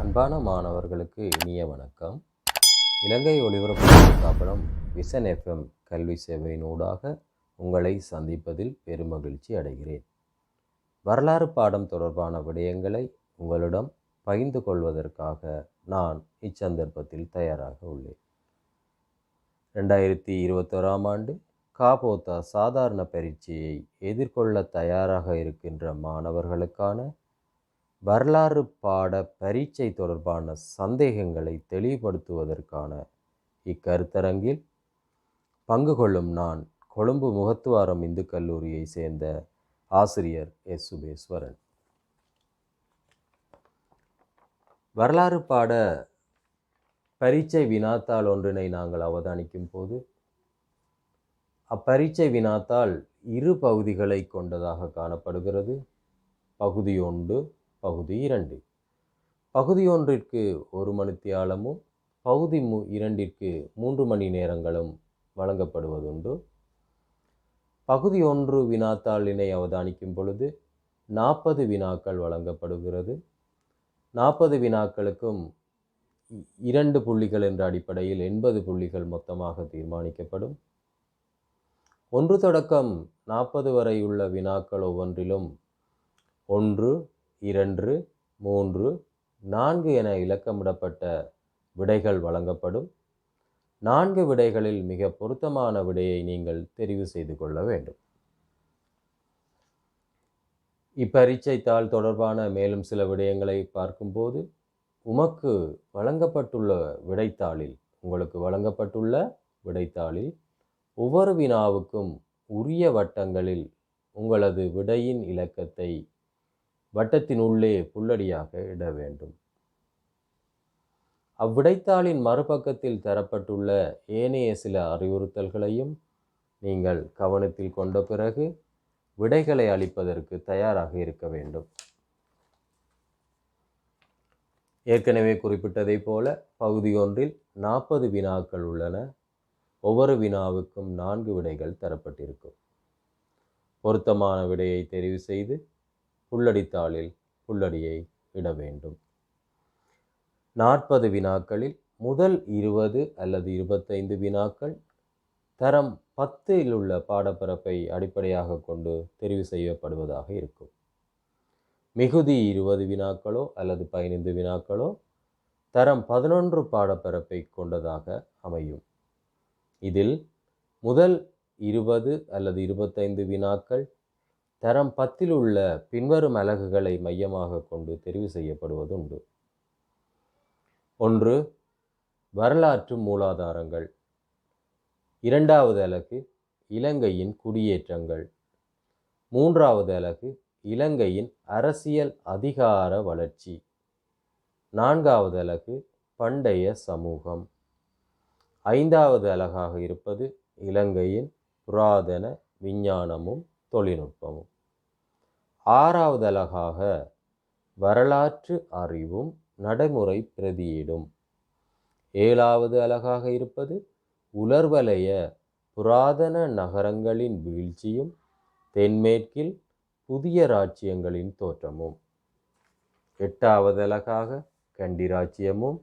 அன்பான மாணவர்களுக்கு இனிய வணக்கம். இலங்கை ஒலிபரப்பு ஸ்தாபனம் விசன் எஃப்எம் கல்வி சேவையினூடாக உங்களை சந்திப்பதில் பெருமகிழ்ச்சி அடைகிறேன். வரலாறு பாடம் தொடர்பான விடயங்களை உங்களிடம் பகிர்ந்து கொள்வதற்காக நான் இச்சந்தர்ப்பத்தில் தயாராக உள்ளேன். 2021 ஆண்டு காபோத்தா சாதாரண பரீட்சையை எதிர்கொள்ள தயாராக இருக்கின்ற மாணவர்களுக்கான வரலாறு பாட பரீட்சை தொடர்பான சந்தேகங்களை தெளிவுபடுத்துவதற்கான இக்கருத்தரங்கில் பங்கு கொள்ளும் நான் கொழும்பு முகத்துவாரம் இந்து கல்லூரியை சேர்ந்த ஆசிரியர் எஸ். சுபேஸ்வரன். வரலாறு பாட பரீட்சை வினாத்தாள் ஒன்றினை நாங்கள் அவதானிக்கும் போது அப்பரீட்சை வினாத்தாள் 2 பகுதிகளை கொண்டதாக காணப்படுகிறது. பகுதி 1, பகுதி 2. பகுதி 1ற்கு 1 மணித்தியாலமும் பகுதி 2ற்கு 3 மணி நேரங்களும் வழங்கப்படுவதுண்டு. பகுதி 1 வினாத்தாளினை அவதானிக்கும் பொழுது 40 வினாக்கள் வழங்கப்படுகிறது. 40 வினாக்களுக்கும் 2 புள்ளிகள் என்ற அடிப்படையில் 80 புள்ளிகள் மொத்தமாக தீர்மானிக்கப்படும். 1 தொடக்கம் 40 வரை உள்ள வினாக்கள் ஒவ்வொன்றிலும் 1, 2, 3, 4 என இலக்கமிடப்பட்ட விடைகள் வழங்கப்படும். 4 விடைகளில் மிக பொருத்தமான விடையை நீங்கள் தெரிவு செய்து கொள்ள வேண்டும். இப்பரீட்சைத்தாள் தொடர்பான மேலும் சில விடயங்களை பார்க்கும்போது உங்களுக்கு வழங்கப்பட்டுள்ள விடைத்தாளில் ஒவ்வொரு வினாவுக்கும் உரிய வட்டங்களில் உங்களது விடையின் இலக்கத்தை வட்டத்தின் உள்ளே புள்ளடியாக இட வேண்டும். அவ்விடைத்தாளின் மறுபக்கத்தில் தரப்பட்டுள்ள ஏனைய சில அறிவுறுத்தல்களையும் நீங்கள் கவனத்தில் கொண்ட பிறகு விடைகளை அளிப்பதற்கு தயாராக இருக்க வேண்டும். ஏற்கனவே குறிப்பிட்டதை போல பகுதி 1ல் 40 வினாக்கள் உள்ளன. ஒவ்வொரு வினாவுக்கும் 4 விடைகள் தரப்பட்டிருக்கும். பொருத்தமான விடையை தெரிவு செய்து புள்ளடித்தாளில் புள்ளடியை இட வேண்டும். 40 வினாக்களில் முதல் 20 அல்லது 25 வினாக்கள் தரம் 10 உள்ள பாடப்பரப்பை அடிப்படையாக கொண்டு தெரிவு செய்யப்படுவதாக இருக்கும். மிகுதி 20 வினாக்களோ அல்லது 15 வினாக்களோ தரம் 11 பாடப்பரப்பை கொண்டதாக அமையும். இதில் முதல் 20 அல்லது 25 வினாக்கள் தரம் 10 உள்ள பின்வரும் அலகுகளை மையமாக கொண்டு தெரிவு செய்யப்படுவதுண்டு. 1. வரலாற்று மூலாதாரங்கள். 2வது அலகு இலங்கையின் குடியேற்றங்கள். 3வது அலகு இலங்கையின் அரசியல் அதிகார வளர்ச்சி. 4வது அலகு பண்டைய சமூகம். 5வது அலகாக இருப்பது இலங்கையின் புராதன விஞ்ஞானமும் தொழில்நுட்பமும். 6வது அலகாக வரலாற்று அறிவும் நடைமுறை பிரதியீடும். 7வது அலகாக இருப்பது உலர்வலய புராதன நகரங்களின் வீழ்ச்சியும் தென்மேற்கில் புதிய இராச்சியங்களின் தோற்றமும். 8வது அலகாக கண்டி இராச்சியமும்.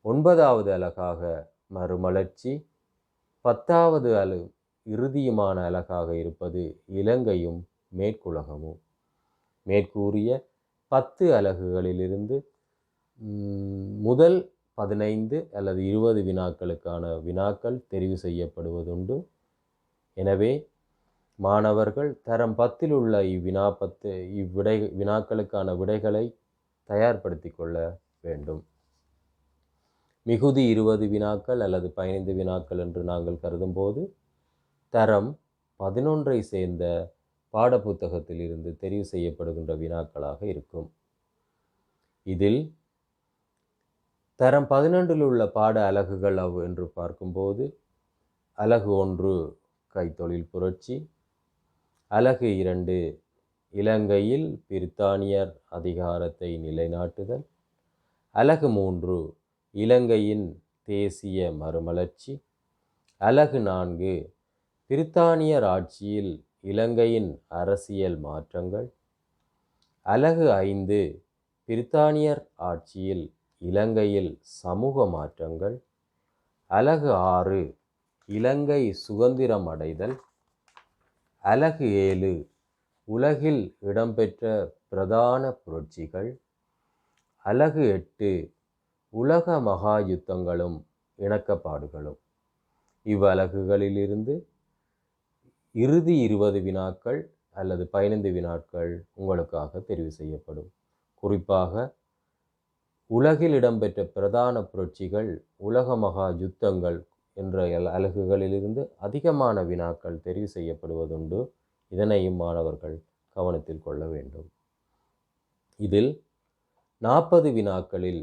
9வது அலகாக மறுமலர்ச்சி. 10வது இறுதியுமான அலகாக இருப்பது இலங்கையும் மேற்குலகமும். மேற்கூறிய 10 அலகுகளிலிருந்து முதல் 15 அல்லது 20 வினாக்களுக்கான வினாக்கள் தெரிவு செய்யப்படுவதுண்டு. எனவே மாணவர்கள் தரம் 10 உள்ள வினாக்களுக்கான விடைகளை தயார்படுத்தி கொள்ள வேண்டும். மிகுதி 20 வினாக்கள் அல்லது 15 வினாக்கள் என்று நாங்கள் கருதும்போது தரம் 11 சேர்ந்த பாடப்புத்தகத்தில் இருந்து தெரிவு செய்யப்படுகின்ற வினாக்களாக இருக்கும். இதில் தரம் 12 உள்ள பாட அலகுகள் என்று பார்க்கும்போது அலகு 1 கைத்தொழில் புரட்சி. அலகு 2 இலங்கையில் பிரித்தானியர் அதிகாரத்தை நிலைநாட்டுதல். அலகு 3 இலங்கையின் தேசிய மறுமலர்ச்சி. அலகு 4 பிரித்தானியர் ஆட்சியில் இலங்கையின் அரசியல் மாற்றங்கள். அலகு 5 பிரித்தானியர் ஆட்சியில் இலங்கையில் சமூக மாற்றங்கள். அலகு 6 இலங்கை சுதந்திரம் அடைதல். அலகு 7 உலகில் இடம்பெற்ற பிரதான புரட்சிகள். அலகு 8 உலக மகா யுத்தங்களும் இணக்கப்பாடுகளும். இவ்வலகுகளிலிருந்து இறுதி 20 வினாக்கள் அல்லது 15 வினாக்கள் உங்களுக்காக தெரிவு செய்யப்படும். குறிப்பாக உலகில் இடம்பெற்ற பிரதான புரட்சிகள், உலக மகா யுத்தங்கள் என்ற அலகுகளிலிருந்து அதிகமான வினாக்கள் தெரிவு செய்யப்படுவதுண்டு. இதனையும் மாணவர்கள் கவனத்தில் கொள்ள வேண்டும். இதில் 40 வினாக்களில்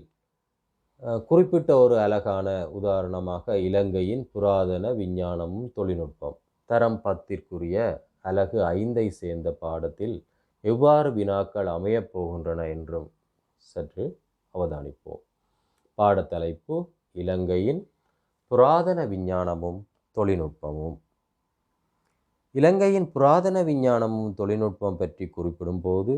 குறிப்பிட்ட ஒரு அலகான உதாரணமாக இலங்கையின் புராதன விஞ்ஞானமும் தொழில்நுட்பம் தரம் 10ற்குரிய அலகு 5ஐ சேர்ந்த பாடத்தில் எவ்வாறு வினாக்கள் அமையப் போகின்றன என்றும் சற்று அவதானிப்போம். பாடத்தலைப்பு இலங்கையின் புராதன விஞ்ஞானமும் தொழில்நுட்பமும். இலங்கையின் புராதன விஞ்ஞானமும் தொழில்நுட்பம் பற்றி குறிப்பிடும் போது,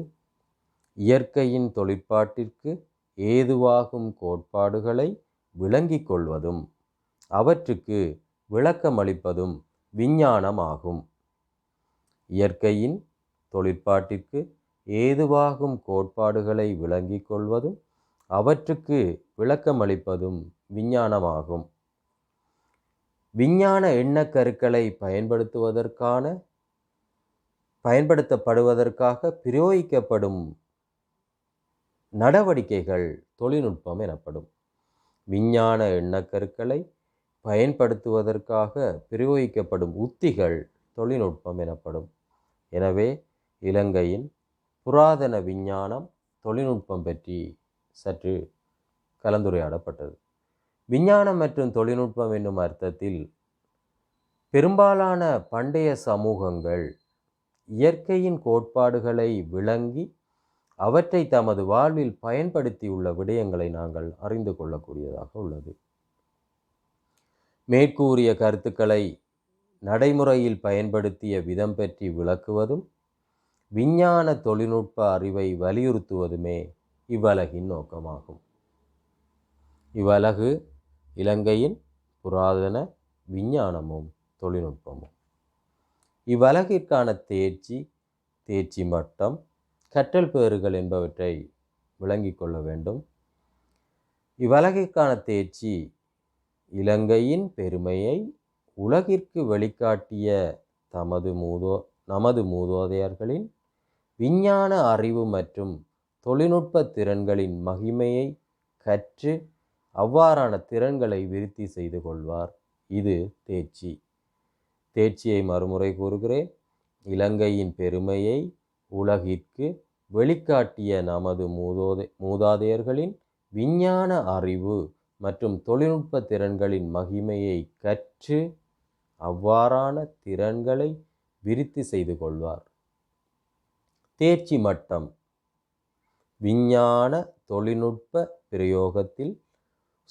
இயற்கையின் தொழிற்பாட்டிற்கு ஏதுவாகும் கோட்பாடுகளை விளங்கிக் கொள்வதும் அவற்றுக்கு விளக்கமளிப்பதும் விஞ்ஞானமாகும். இயற்கையின் தொழிற்பாட்டிற்கு ஏதுவாகும் கோட்பாடுகளை விளங்கிக் கொள்வதும் அவற்றுக்கு விளக்கமளிப்பதும் விஞ்ஞானமாகும். விஞ்ஞான எண்ணக்கருக்களை பயன்படுத்தப்படுவதற்காக பிரயோகிக்கப்படும் நடவடிக்கைகள் தொழில்நுட்பம் எனப்படும். விஞ்ஞான எண்ணக்கருக்களை பயன்படுத்துவதற்காக பிரயோகிக்கப்படும் உத்திகள் தொழில்நுட்பம் எனப்படும். எனவே இலங்கையின் புராதன விஞ்ஞானம் தொழில்நுட்பம் பற்றி சற்று கலந்துரையாடப்பட்டது. விஞ்ஞானம் மற்றும் தொழில்நுட்பம் என்னும் அர்த்தத்தில் பெரும்பாலான பண்டைய சமூகங்கள் இயற்கையின் கோட்பாடுகளை விளங்கி அவற்றை தமது வாழ்வில் பயன்படுத்தியுள்ள விடயங்களை நாங்கள் அறிந்து கொள்ளக்கூடியதாக உள்ளது. மேற்கூறிய கருத்துக்களை நடைமுறையில் பயன்படுத்திய விதம் பற்றி விளக்குவதும் விஞ்ஞான தொழில்நுட்ப அறிவை வலியுறுத்துவதுமே இவ்வலகின் நோக்கமாகும். இவ்வலகு இலங்கையின் புராதன விஞ்ஞானமும் தொழில்நுட்பமும். இவ்வலகிற்கான தேர்ச்சி மட்டம், கற்றல் பேறுகள் என்பவற்றை விளங்கிக் கொள்ள வேண்டும். இவ்வலகிற்கான தேர்ச்சி இலங்கையின் பெருமையை உலகிற்கு வெளிக்காட்டிய நமது மூதாதையர்களின் விஞ்ஞான அறிவு மற்றும் தொழில்நுட்ப திறன்களின் மகிமையை கற்று அவ்வாறான திறன்களை விருத்தி செய்து கொள்வார். இது தேர்ச்சி. தேர்ச்சியை மறுமுறை கூறுகிறேன். இலங்கையின் பெருமையை உலகிற்கு வெளிக்காட்டிய நமது மூதாதையர்களின் விஞ்ஞான அறிவு மற்றும் தொழில்நுட்ப திறன்களின் மகிமையை கற்று அவ்வாறான திறன்களை விருத்தி செய்து கொள்வார். தேர்ச்சி மட்டம் விஞ்ஞான தொழில்நுட்ப பிரயோகத்தில்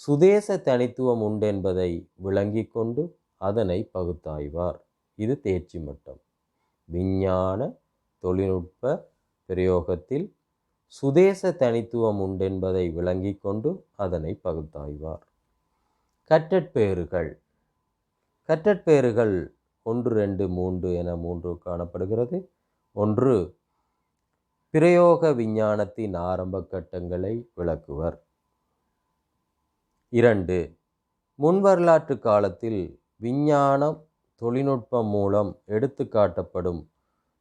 சுதேச தனித்துவம் உண்டென்பதை விளங்கிக் கொண்டு அதனை பகுத்தாய்வார். இது தேர்ச்சி மட்டம். விஞ்ஞான தொழில்நுட்ப பிரயோகத்தில் சுதேச தனித்துவம் உண்டென்பதை விளங்கிக் கொண்டு அதனை பகுத்தாய்வார். கற்றற்பேறுகள் 1, 2, 3 என 3 காணப்படுகிறது. 1. பிரயோக விஞ்ஞானத்தின் ஆரம்ப கட்டங்களை விளக்குவர். 2. முன்வரலாற்று காலத்தில் விஞ்ஞானம் தொழில்நுட்பம் மூலம் எடுத்து காட்டப்படும்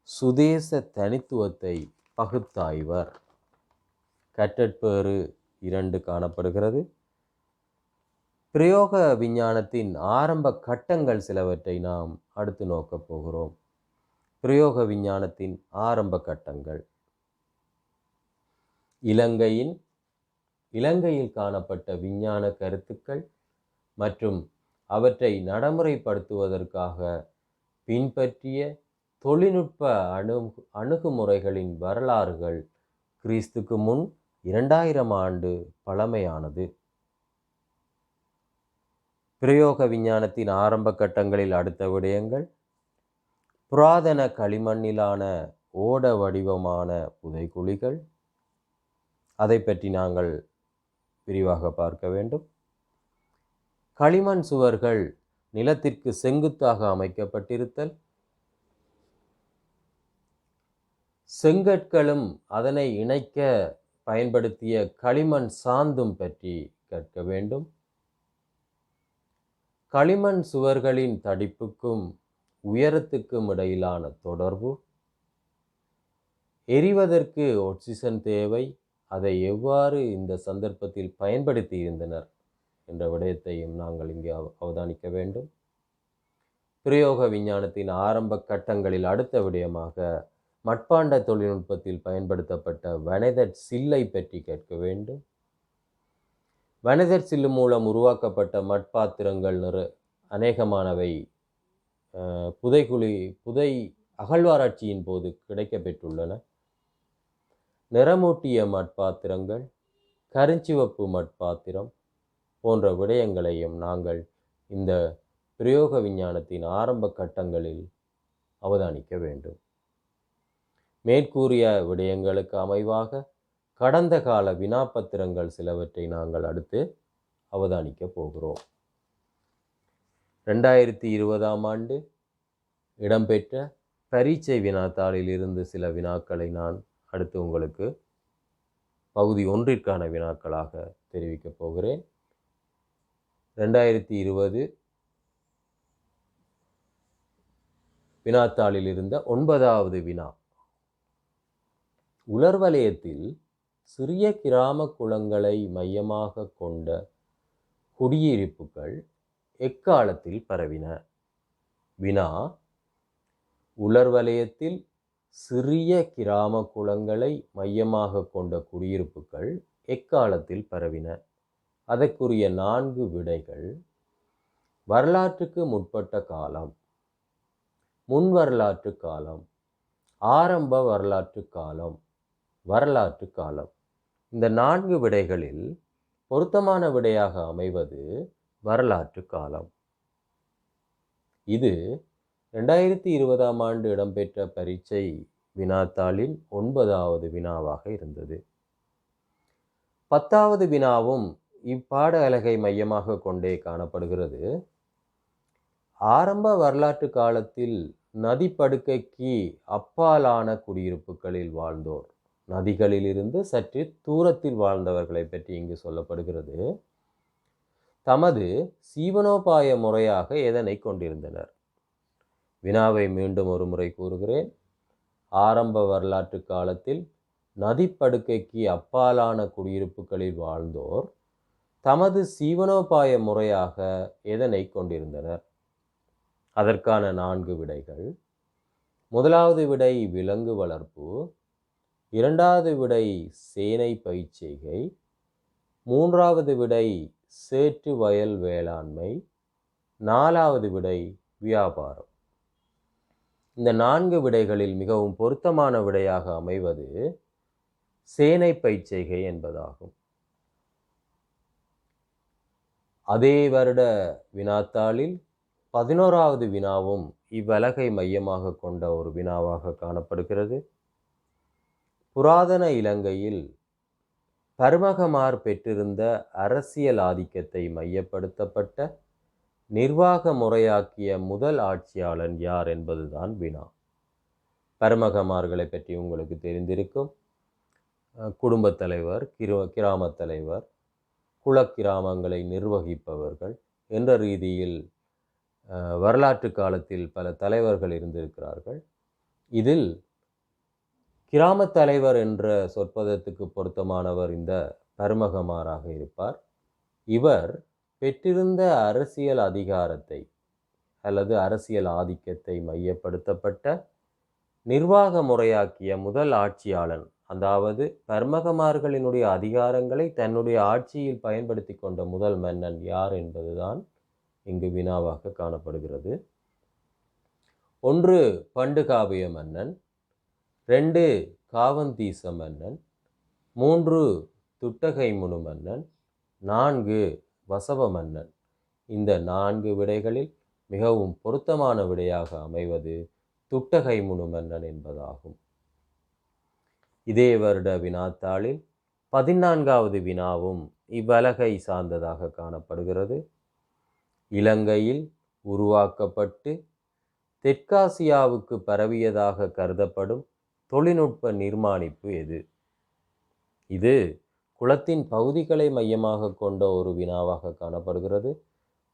சுதேச தனித்துவத்தை பகுத்தாய்வர். கற்றற்பேறு 2 காணப்படுகிறது. பிரயோக விஞ்ஞானத்தின் ஆரம்ப கட்டங்கள் சிலவற்றை நாம் அடுத்து நோக்கப் போகிறோம். பிரயோக விஞ்ஞானத்தின் ஆரம்ப கட்டங்கள். இலங்கையில் காணப்பட்ட விஞ்ஞான கருத்துக்கள் மற்றும் அவற்றை நடைமுறைப்படுத்துவதற்காக பின்பற்றிய தொழில்நுட்ப அணுகுமுறைகளின் வரலாறுகள் கிறிஸ்துக்கு முன் 2000 ஆண்டு பழமையானது. பிரயோக விஞ்ஞானத்தின் ஆரம்ப கட்டங்களில் அடுத்த விடயங்கள்: புராதன களிமண்ணிலான ஓட வடிவமான புதைகுழிகள், அதை பற்றி நாங்கள் விரிவாக பார்க்க வேண்டும். களிமண் சுவர்கள் நிலத்திற்கு செங்குத்தாக அமைக்கப்பட்டிருத்தல், செங்கற்களும் அதனை இணைக்க பயன்படுத்திய களிமண் சாந்தும் பற்றி கற்க வேண்டும். களிமண் சுவர்களின் தடிப்புக்கும் உயரத்துக்கும் இடையிலான தொடர்பு, எரிவதற்கு ஆக்சிஜன் தேவை, அதை எவ்வாறு இந்த சந்தர்ப்பத்தில் பயன்படுத்தி இருந்தனர் என்ற விடயத்தையும் நாங்கள் இங்கே அவதானிக்க வேண்டும். பிரயோக விஞ்ஞானத்தின் ஆரம்ப கட்டங்களில் அடுத்த விடயமாக மட்பாண்ட தொழில்நுட்பத்தில் பயன்படுத்தப்பட்ட வனைதற் சில்லை பற்றி கேட்க வேண்டும். வனைதற் சில்லு மூலம் உருவாக்கப்பட்ட மட்பாத்திரங்கள் அநேகமானவை புதை அகழ்வாராய்ச்சியின் போது கிடைக்கப்பெற்றுள்ளன. நிறமூட்டிய மட்பாத்திரங்கள், கருஞ்சிவப்பு மட்பாத்திரம் போன்ற விடயங்களையும் நாங்கள் இந்த பிரயோக விஞ்ஞானத்தின் ஆரம்ப கட்டங்களில் அவதானிக்க வேண்டும். மேற்கூறிய விடயங்களுக்கு அமைவாக கடந்த கால வினாப்பத்திரங்கள் சிலவற்றை நாங்கள் அடுத்து அவதானிக்க போகிறோம். 2020ஆம் ஆண்டு இடம்பெற்ற பரீட்சை வினாத்தாளில் இருந்து சில வினாக்களை நான் அடுத்து உங்களுக்கு பகுதி 1ற்கான வினாக்களாக தெரிவிக்கப் போகிறேன். 2020 வினாத்தாளில் இருந்த 9வது வினா, உலர்வலயத்தில் சிறிய கிராம குளங்களை மையமாக கொண்ட குடியிருப்புகள் எக்காலத்தில் பரவின? வினா, உலர்வலயத்தில் சிறிய கிராம குளங்களை மையமாக கொண்ட குடியிருப்புகள் எக்காலத்தில் பரவின? அதற்குரிய 4 விடைகள்: வரலாற்றுக்கு முற்பட்ட காலம், முன் வரலாற்று காலம், ஆரம்ப வரலாற்று காலம், வரலாற்று காலம். இந்த 4 விடைகளில் பொருத்தமான விடையாக அமைவது வரலாற்று காலம். இது 2020ஆம் ஆண்டு இடம்பெற்ற பரீட்சை வினாத்தாளின் 9வது வினாவாக இருந்தது. 10வது வினாவும் இப்பாட அலகை மையமாக கொண்டே காணப்படுகிறது. ஆரம்ப வரலாற்று காலத்தில் நதிப்படுக்கைக்கு அப்பாலான குடியிருப்புகளில் வாழ்ந்தோர், நதிகளிலிருந்து சற்று தூரத்தில் வாழ்ந்தவர்களை பற்றி இங்கு சொல்லப்படுகிறது. தமது சீவனோபாய முறையாக எதனை கொண்டிருந்தனர்? வினாவை மீண்டும் ஒரு முறை கூறுகிறேன். ஆரம்ப வரலாற்று காலத்தில் நதிப்படுக்கைக்கு அப்பாலான குடியிருப்புகளில் வாழ்ந்தோர் தமது சீவனோபாய முறையாக எதனை கொண்டிருந்தனர்? அதற்கான 4 விடைகள்: முதலாவது விடை விலங்கு வளர்ப்பு, 2வது விடை சேனை பயிற்சிகை, 3வது விடை சேற்று வயல் வேளாண்மை, 4வது விடை வியாபாரம். இந்த 4 விடைகளில் மிகவும் பொருத்தமான விடையாக அமைவது சேனை பயிற்சிகை என்பதாகும். அதே வருட வினாத்தாளில் 11வது வினாவும் இவ்வலகை மையமாக கொண்ட ஒரு வினாவாக காணப்படுகிறது. புராதன இலங்கையில் பர்மகமார் பெற்றிருந்த அரசியல் ஆதிக்கத்தை மையப்படுத்தப்பட்ட நிர்வாக முறையாக்கிய முதல் ஆட்சியாளன் யார் என்பதுதான் வினா. பர்மகமார்களை பற்றி உங்களுக்கு தெரிந்திருக்கும். குடும்பத் தலைவர், கிராமத் தலைவர், குலக்கிராமங்களை நிர்வகிப்பவர்கள் என்ற ரீதியில் வரலாற்று காலத்தில் பல தலைவர்கள் இருந்திருக்கிறார்கள். இதில் கிராமத் தலைவர் என்ற சொற்பதத்துக்கு பொருத்தமானவர் இந்த பர்மகமாராக இருப்பார். இவர் பெற்றிருந்த அரசியல் அதிகாரத்தை அல்லது அரசியல் ஆதிக்கத்தை மையப்படுத்தப்பட்ட நிர்வாக முறையாக்கிய முதல் ஆட்சியாளன், அதாவது பர்மகமார்களினுடைய அதிகாரங்களை தன்னுடைய ஆட்சியில் பயன்படுத்தி கொண்ட முதல் மன்னன் யார் என்பதுதான் இங்கு வினாவாக காணப்படுகிறது. 1 பண்டுகாவிய மன்னன், 2 காவந்தீச மன்னன், 3 துட்டகைமுனு மன்னன், 4 வசவ மன்னன். இந்த 4 விடைகளில் மிகவும் பொருத்தமான விடையாக அமைவது துட்டகைமுனு மன்னன் என்பதாகும். இதே வருட வினாத்தாளில் 14வது வினாவும் இவ்வலகை சார்ந்ததாக காணப்படுகிறது. இலங்கையில் உருவாக்கப்பட்டு தெற்காசியாவுக்கு பரவியதாக கருதப்படும் தொழில்நுட்ப நிர்மாணிப்பு எது? இது குளத்தின் பகுதிகளை மையமாக கொண்ட ஒரு வினாவாக காணப்படுகிறது.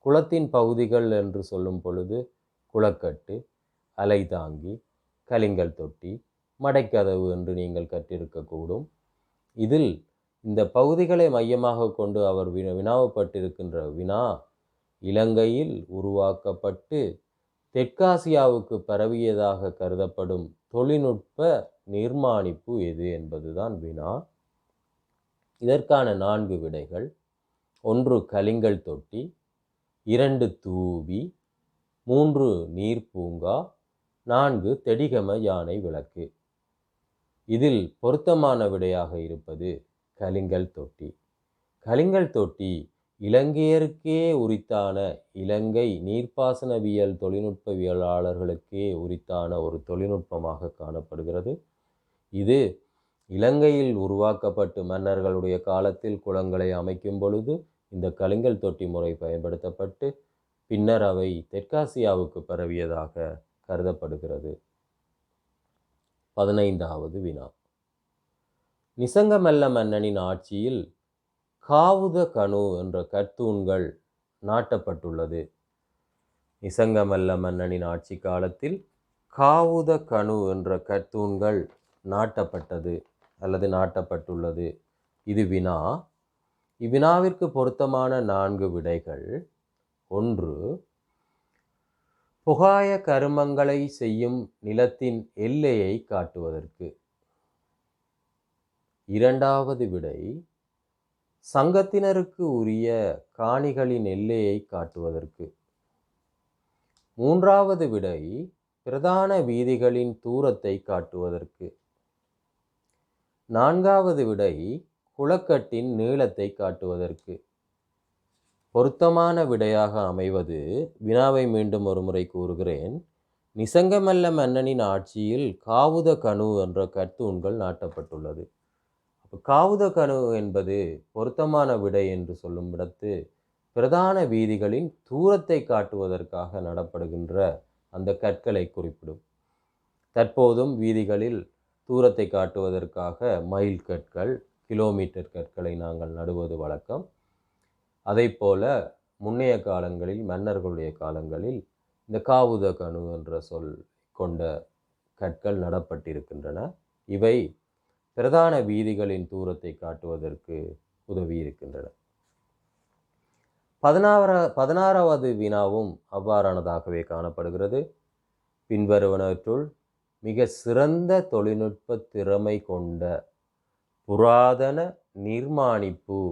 குளத்தின் பகுதிகள் என்று சொல்லும் பொழுது குளக்கட்டு, அலைதாங்கி, கலிங்கல் தொட்டி, மடைக்கதவு என்று நீங்கள் கற்றிருக்கக்கூடும். இதில் இந்த பகுதிகளை மையமாக கொண்டு அவர் வினாவப்பட்டிருக்கின்ற வினா இலங்கையில் உருவாக்கப்பட்டு தெற்காசியாவுக்கு பரவியதாக கருதப்படும் தொழில்நுட்ப நிர்மாணிப்பு எது என்பதுதான் வினா. இதற்கான 4 விடைகள்: 1 கலிங்கல் தொட்டி, 2 தூவி, 3 நீர்ப்பூங்கா, 4 தெடிகம யானை விளக்கு. இதில் பொருத்தமான விடையாக இருப்பது கலிங்கல் தொட்டி. கலிங்கல் தொட்டி இலங்கையருக்கே உரித்தான, இலங்கை நீர்ப்பாசனவியல் தொழில்நுட்பவியலாளர்களுக்கே உரித்தான ஒரு தொழில்நுட்பமாக காணப்படுகிறது. இது இலங்கையில் உருவாக்கப்பட்டு மன்னர்களுடைய காலத்தில் குளங்களை அமைக்கும் பொழுது இந்த கலிங்கல் தொட்டி முறை பயன்படுத்தப்பட்டு பின்னர் அவை தெற்காசியாவுக்கு பரவியதாக கருதப்படுகிறது. 15வது வினா. நிசங்கமல்ல மன்னனின் ஆட்சியில் காவுத கணு என்ற கற்தூண்கள் நாட்டப்பட்டுள்ளது. நிசங்கமல்ல மன்னனின் ஆட்சி காலத்தில் காவுத கணு என்ற கற்தூண்கள் நாட்டப்பட்டது அல்லது நாட்டப்பட்டுள்ளது. இது வினா. இவ்வினாவிற்கு பொருத்தமான 4 விடைகள்: 1 புகாய கருமங்களை செய்யும் நிலத்தின் எல்லையை காட்டுவதற்கு. 2வது விடை சங்கத்தினருக்கு உரிய காணிகளின் எல்லையை காட்டுவதற்கு. 3வது விடை பிரதான வீதிகளின் தூரத்தை காட்டுவதற்கு. 4வது விடை குளக்கட்டின் நீளத்தை காட்டுவதற்கு. பொருத்தமான விடையாக அமைவது, வினாவை மீண்டும் ஒரு முறை கூறுகிறேன், நிசங்கமல்ல மன்னனின் ஆட்சியில் காவுத கணு என்ற கற்தூண்கள் நாட்டப்பட்டுள்ளது. காவுத கணு என்பது பொருத்தமான விடை என்று சொல்லும் இடத்து பிரதான வீதிகளின் தூரத்தை காட்டுவதற்காக நடப்படுகின்ற அந்த கற்களை குறிப்பிடும். தற்போதும் வீதிகளில் தூரத்தை காட்டுவதற்காக மைல் கற்கள், கிலோமீட்டர் கற்களை நாங்கள் நடுவது வழக்கம். அதை போல முன்னைய காலங்களில், மன்னர்களுடைய காலங்களில் இந்த காவுத கணு என்ற சொல் கொண்ட கற்கள் நடப்பட்டிருக்கின்றன. இவை பிரதான வீதிகளின் தூரத்தை காட்டுவதற்கு உதவி இருக்கின்றன. 16வது வினாவும் அவ்வாறானதாகவே காணப்படுகிறது. பின்வருவனவற்றுள் மிக சிறந்த தொழில்நுட்ப திறமை கொண்ட புராதன நிர்மாணிப்பு,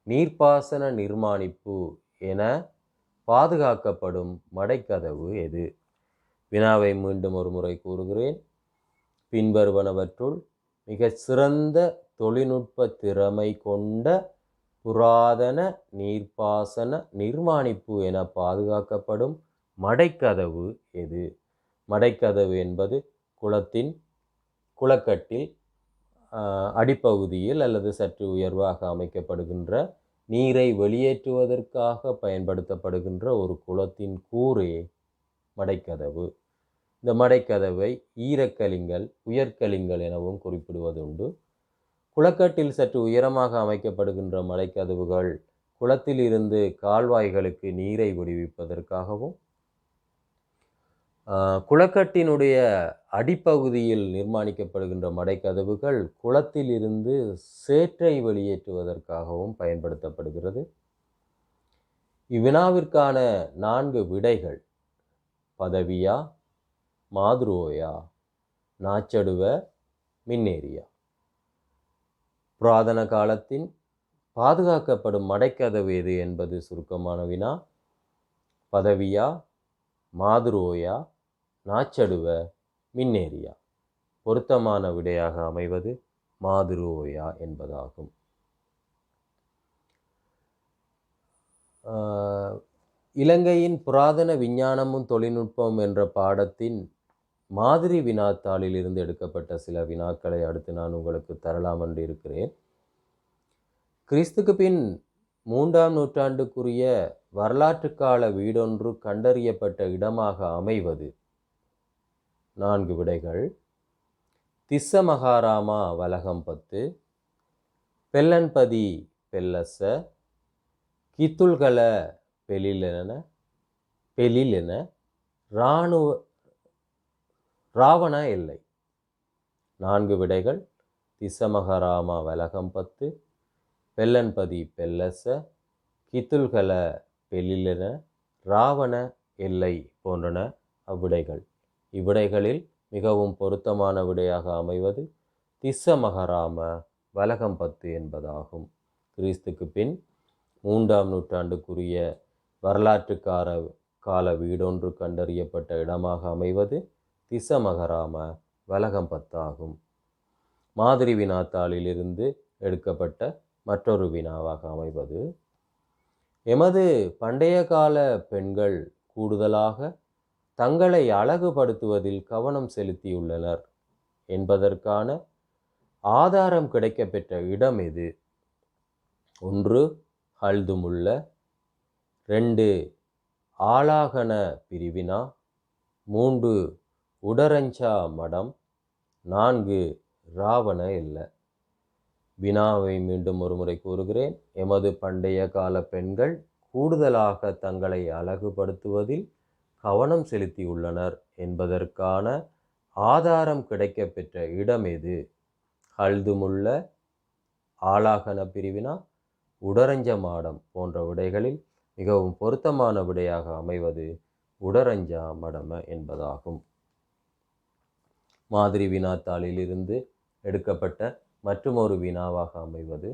நீர்ப்பாசன நிர்மாணிப்பு என பாதுகாக்கப்படும் மடைக்கதவு எது? வினாவை மீண்டும் ஒரு முறை கூறுகிறேன். பின்வருவனவற்றுள் மிக சிறந்த தொழில்நுட்ப திறமை கொண்ட புராதன நீர்ப்பாசன நிர்மாணிப்பு என பாதுகாக்கப்படும் மடைக்கதவு எது? மடைக்கதவு என்பது குளக்கட்டில் அடிப்பகுதியில் அல்லது சற்று உயர்வாக அமைக்கப்படுகின்ற நீரை வெளியேற்றுவதற்காக பயன்படுத்தப்படுகின்ற ஒரு குளத்தின் கூரே மடைக்கதவு. இந்த மடைக்கதவை ஈரக்கலிங்கல், உயர்கலிங்கல் எனவும் குறிப்பிடுவதுண்டு. குளக்கட்டில் சற்று உயரமாக அமைக்கப்படுகின்ற மடைக்கதவுகள் குளத்தில் இருந்து கால்வாய்களுக்கு நீரை விடுவிப்பதற்காகவும், குளக்கட்டினுடைய அடிப்பகுதியில் நிர்மாணிக்கப்படுகின்ற மடைக்கதவுகள் குளத்தில் இருந்து சேற்றை வெளியேற்றுவதற்காகவும் பயன்படுத்தப்படுகிறது. இவ்வினாவிற்கான 4 விடைகள்: பதவியா, மாதுரோயா, நாச்சடுவ, மின்னேரியா. புராதன காலத்தின் பாதுகாக்கப்படும் மடைக்கதவு எது என்பது சுருக்கமான வினா. பதவியா, மாதுரோயா, நாச்சடுவ, மின்னேரியா. பொருத்தமான விடையாக அமைவது மாதுரோயா என்பதாகும். இலங்கையின் புராதன விஞ்ஞானமும் தொழில்நுட்பம் என்ற பாடத்தின் மாதிரி வினாத்தாளில் இருந்து எடுக்கப்பட்ட சில வினாக்களை அடுத்து நான் உங்களுக்கு தரலாம் என்று இருக்கிறேன். கிறிஸ்துக்கு பின் 3ஆம் நூற்றாண்டுக்குரிய வரலாற்று கால வீடொன்று கண்டறியப்பட்ட இடமாக அமைவது. 4 விடைகள். திஸ்ஸ மகாராமா வலகம் 10, பெல்லன்பதி பெல்லச, கித்துல்கல பெலிலென, ராவண எல்லை. 4 விடைகள். திஸ்ஸ மகாராமா வலகம் 10, பெல்லன்பதி பெல்லச, கித்துல்கல பெலிலென, ராவண எல்லை போன்றன அவ்விடைகள். இவ்விடைகளில் மிகவும் பொருத்தமான விடையாக அமைவது திஸ்ஸ மகாராம வலகம் 10 என்பதாகும். கிறிஸ்துக்கு பின் 3ஆம் நூற்றாண்டுக்குரிய வரலாற்று கால வீடொன்று கண்டறியப்பட்ட இடமாக அமைவது திஸ்ஸ மகாராம வலகம் 10 ஆகும். மாதிரி வினாத்தாளிலிருந்து எடுக்கப்பட்ட மற்றொரு வினாவாக அமைவது, எமது பண்டைய கால பெண்கள் கூடுதலாக தங்களை அழகுபடுத்துவதில் கவனம் செலுத்தியுள்ளனர் என்பதற்கான ஆதாரம் கிடைக்கப்பெற்ற இடம் எது? 1 ஹல்துமுல்ல, 2 ஆலாகன பிரிவினா, 3 உடரஞ்சா மடம், 4 ராவண எல்லை. வினாவை மீண்டும் ஒருமுறை கூறுகிறேன். எமது பண்டைய கால பெண்கள் கூடுதலாக தங்களை அழகுபடுத்துவதில் கவனம் செலுத்தியுள்ளனர் என்பதற்கான ஆதாரம் கிடைக்கப்பெற்ற இடம் எது? ஹல்துமுல்ல, ஆலாகன பிரிவினா, உடரஞ்ச மாடம் போன்ற விடைகளில் மிகவும் பொருத்தமான விடையாக அமைவது உடரஞ்சா மடம என்பதாகும். மாதிரி வினாத்தாளிலிருந்து எடுக்கப்பட்ட மற்றுமொரு வினாவாக அமைவது,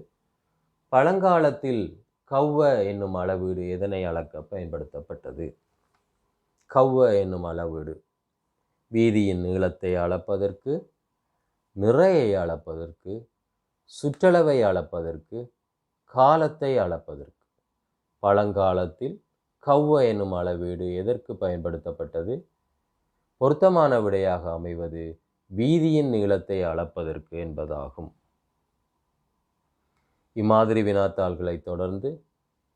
பழங்காலத்தில் கௌவ என்னும் அளவீடு எதனை அளக்க பயன்படுத்தப்பட்டது? கௌவ என்னும் அளவீடு வீதியின் நீளத்தை அளப்பதற்கு, நிறையை அளப்பதற்கு, சுற்றளவை அளப்பதற்கு, காலத்தை அளப்பதற்கு. பழங்காலத்தில் கௌவ என்னும் அளவீடு எதற்கு பயன்படுத்தப்பட்டது? பொருத்தமான விடையாக அமைவது வீதியின் நீளத்தை அளப்பதற்கு என்பதாகும். இம்மாதிரி வினாத்தாள்களை தொடர்ந்து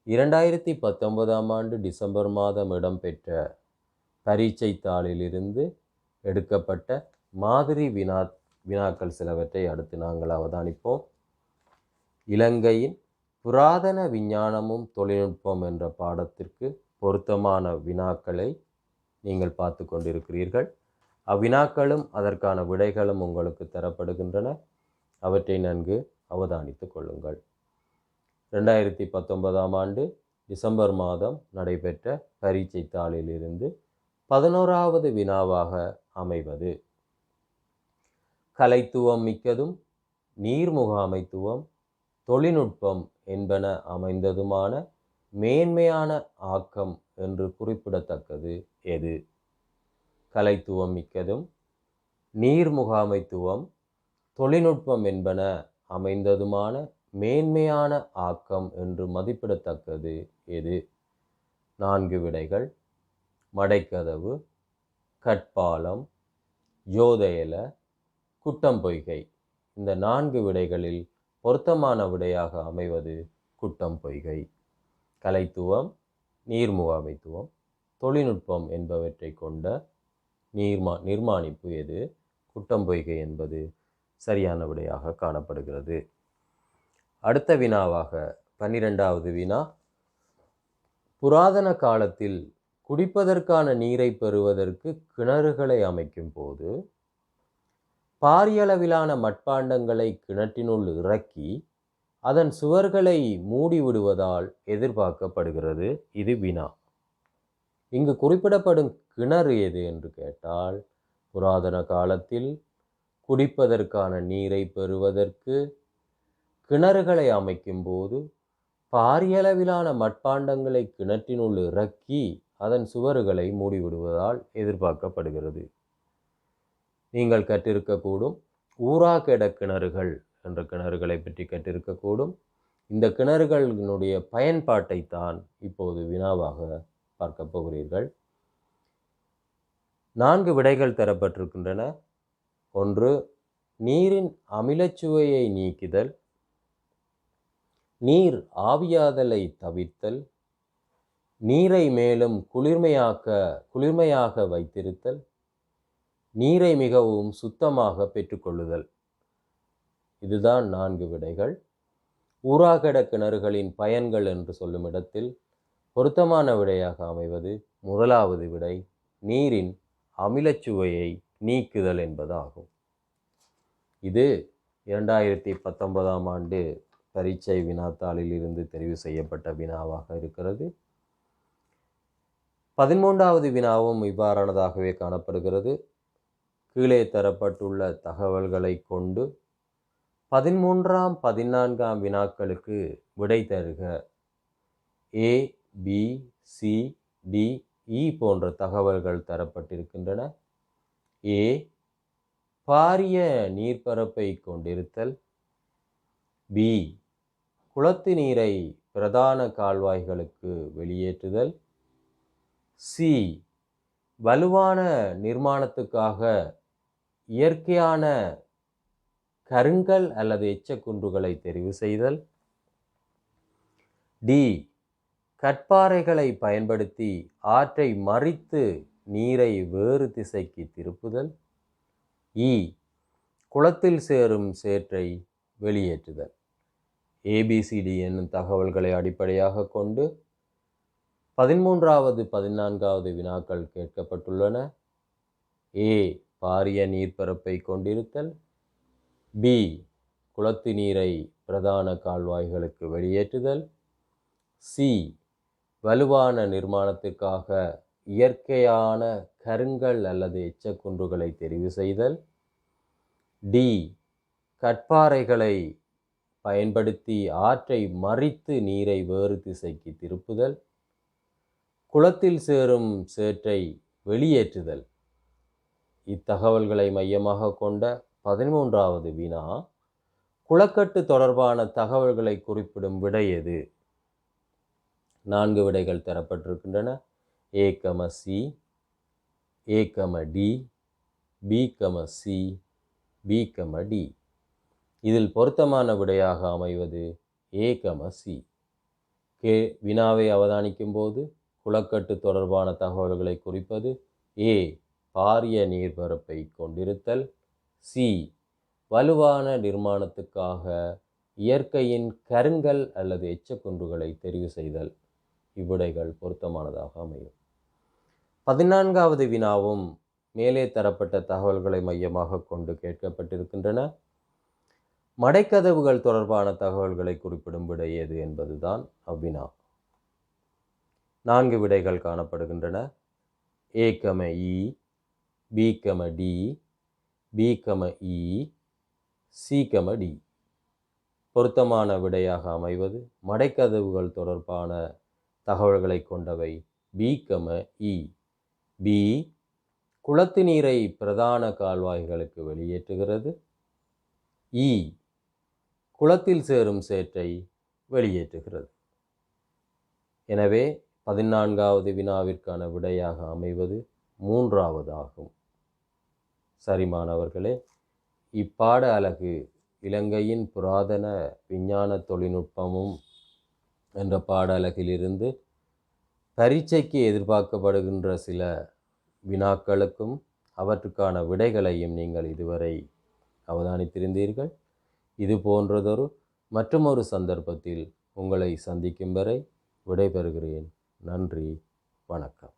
2019ஆம் ஆண்டு டிசம்பர் மாதம் இடம்பெற்ற பரீட்சை தாளிலிருந்து எடுக்கப்பட்ட மாதிரி வினாக்கள் சிலவற்றை அடுத்து நாங்கள் அவதானிப்போம். இலங்கையின் புராதன விஞ்ஞானமும் தொழில்நுட்பம் என்ற பாடத்திற்கு பொருத்தமான வினாக்களை நீங்கள் பார்த்து கொண்டிருக்கிறீர்கள். அவ்வினாக்களும் அதற்கான விடைகளும் உங்களுக்கு தரப்படுகின்றன. அவற்றை நன்கு அவதானித்து கொள்ளுங்கள். 2019ஆம் ஆண்டு டிசம்பர் மாதம் நடைபெற்ற பரீட்சை தாளிலிருந்து 11வது வினாவாக அமைவது, கலைத்துவம் மிக்கதும் நீர்முகாமைத்துவம் தொழில்நுட்பம் என்பன அமைந்ததுமான மேன்மையான ஆக்கம் என்று குறிப்பிடத்தக்கது எது? கலைத்துவம் மிக்கதும் நீர்முகாமைத்துவம் தொழில்நுட்பம் என்பன அமைந்ததுமான மேன்மையான ஆக்கம் என்று மதிப்பிடத்தக்கது எது? 4 விடைகள். மடைக்கதவு, கட்பாலம், யோதயல, குட்டம்பொய்கை. இந்த 4 விடைகளில் பொருத்தமான விடையாக அமைவது குட்டம்பொய்கை. கலைத்துவம், நீர்முகாமைத்துவம், தொழில்நுட்பம் என்பவற்றை கொண்ட நிர்மாணிப்பு எது? குட்டம்பொய்கை என்பது சரியான விடையாக காணப்படுகிறது. அடுத்த வினாவாக 12வது வினா, புராதன காலத்தில் குடிப்பதற்கான நீரை பெறுவதற்கு கிணறுகளை அமைக்கும் போது பாரியளவிலான மட்பாண்டங்களை கிணற்றினுள் இறக்கி அதன் சுவர்களை மூடிவிடுவதால் எதிர்பார்க்கப்படுகிறது. இது வினா. இங்கு குறிப்பிடப்படும் கிணறு எது என்று கேட்டால், புராதன காலத்தில் குடிப்பதற்கான நீரை பெறுவதற்கு கிணறுகளை அமைக்கும் போது பாரியளவிலான மட்பாண்டங்களை கிணற்றினுள் இறக்கி அதன் சுவர்களை மூடிவிடுவதால் எதிர்பார்க்கப்படுகிறது. நீங்கள் கற்றிருக்கக்கூடும் ஊராகெட கிணறுகள் என்ற கிணறுகளை பற்றி கற்றிருக்கக்கூடும். இந்த கிணறுகளினுடைய பயன்பாட்டை தான் இப்போது வினாவாக பார்க்க போகிறீர்கள். 4 விடைகள் தரப்பட்டிருக்கின்றன. 1 நீரின் அமிலச்சுவையை நீக்குதல், நீர் ஆவியாதலை தவிர்த்தல், நீரை மேலும் குளிர்மையாக வைத்திருத்தல், நீரை மிகவும் சுத்தமாக பெற்றுக்கொள்ளுதல். இதுதான் 4 விடைகள். ஊராகட கிணறுகளின் பயன்கள் என்று சொல்லும் இடத்தில் பொருத்தமான விடையாக அமைவது முதலாவது விடை, நீரின் அமிலச்சுவையை நீக்குதல் என்பதாகும். இது 2019ஆம் ஆண்டு பரீட்சை வினாத்தாளில் இருந்து தெரிவு செய்யப்பட்ட வினாவாக இருக்கிறது. 13வது வினாவும் இவ்வாறானதாகவே காணப்படுகிறது. கீழே தரப்பட்டுள்ள தகவல்களை கொண்டு 13ஆம் 14ஆம் வினாக்களுக்கு விடை தருக. A, B, C, D, E போன்ற தகவல்கள் தரப்பட்டிருக்கின்றன. A, பாரிய நீர்ப்பரப்பை கொண்டிருத்தல். B, குளத்து நீரை பிரதான கால்வாய்களுக்கு வெளியேற்றுதல். C, வலுவான நிர்மாணத்துக்காக இயற்கையான கருங்கல் அல்லது எச்சக்குன்றுகளை தெரிவு செய்தல். D, கற்பாறைகளை பயன்படுத்தி ஆற்றை மறித்து நீரை வேறு திசைக்கு திருப்புதல். E, குளத்தில் சேரும் சேற்றை வெளியேற்றுதல். ABCD என்னும் தகவல்களை அடிப்படையாக கொண்டு 13வது 14வது வினாக்கள் கேட்கப்பட்டுள்ளன. A, பாரிய நீர்ப்பரப்பை கொண்டிருத்தல். B, குளத்து நீரை பிரதான கால்வாய்களுக்கு வெளியேற்றுதல். C, வலுவான நிர்மாணத்திற்காக இயற்கையான கருங்கல் அல்லது எச்சக்குன்றுகளை தெரிவு செய்தல். D, கற்பாறைகளை பயன்படுத்தி ஆற்றை மறித்து நீரை வேறு திசைக்கு திருப்புதல். குளத்தில் சேரும் சேற்றை வெளியேற்றுதல். இத்தகவல்களை மையமாக கொண்ட 13வது வினா, குளக்கட்டு தொடர்பான தகவல்களை குறிப்பிடும் விடை எது? 4 விடைகள் தரப்பட்டிருக்கின்றன. A, C, A, D, B, C, B, D. இதில் பொருத்தமான விடையாக அமைவது A, C. வினாவை அவதானிக்கும் போது குளக்கட்டு தொடர்பான தகவல்களை குறிப்பது A, பாரிய நீர்ப்பரப்பை கொண்டிருத்தல். C, வலுவான நிர்மாணத்துக்காக இயற்கையின் கருங்கல் அல்லது எச்சக்குன்றுகளை தெரிவு செய்தல். இவ்விடைகள் பொருத்தமானதாக அமையும். 14வது வினாவும் மேலே தரப்பட்ட தகவல்களை மையமாக கொண்டு கேட்கப்பட்டிருக்கின்றன. மடைக்கதவுகள் தொடர்பான தகவல்களை குறிப்பிடும் விடை எது என்பதுதான் அவ்வினா. 4 விடைகள் காணப்படுகின்றன. A, E, B, D, B, E, C, D. பொருத்தமான விடையாக அமைவது மடைக்கதவுகள் தொடர்பான தகவல்களை கொண்டவை B, E. B, குளத்து நீரை பிரதான கால்வாய்களுக்கு வெளியேற்றுகிறது. E, குளத்தில் சேரும் சேற்றை வெளியேற்றுகிறது. எனவே 14வது வினாவிற்கான விடையாக அமைவது 3வது ஆகும். சரி மாணவர்களே, இப்பாட அலகு இலங்கையின் புராதன விஞ்ஞான தொழில்நுட்பமும் என்ற பாட அலகிலிருந்து பரீட்சைக்கு எதிர்பார்க்கப்படுகின்ற சில வினாக்களுக்கும் அவற்றுக்கான விடைகளையும் நீங்கள் இதுவரை அவதானித்திருந்தீர்கள். இது போன்றதொரு மற்றொரு சந்தர்ப்பத்தில் உங்களை சந்திக்கும் வரை விடைபெறுகிறேன். நன்றி, வணக்கம்.